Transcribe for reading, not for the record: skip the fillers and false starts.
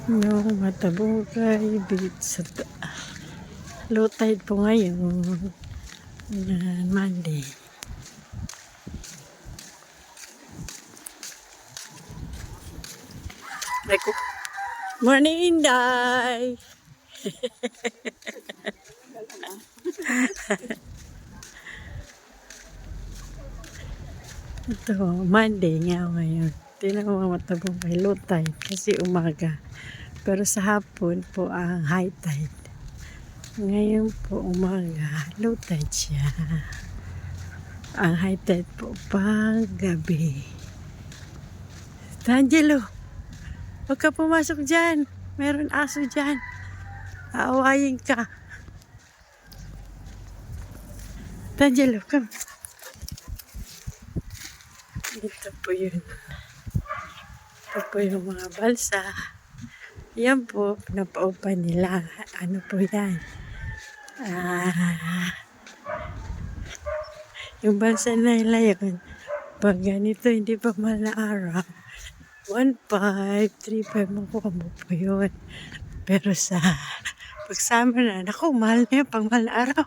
No, Matabugay Beach sa low tide po ngayon na Monday. Naku. Morning, Inday! Ito, Monday nga ngayon. Tingnan mo Matabugay, low tide kasi umaga. Pero sa hapon po ang high tide. Ngayon po umaga, low tide siya. Ang high tide po pang gabi. D'Angelo, huwag ka pumasok dyan. Meron aso dyan. Aawayin ka. D'Angelo, come. Ito po yun. Ito po yung mga balsa. Yan po, pinapaupan nila. Ano po yan? Yung balsa na nila yun. Pag ganito, hindi pa mahal na araw. 1.5, 3.5 makuha mo po yun. Pero sa pagsama na, naku, mahal na yun pag mahal na araw.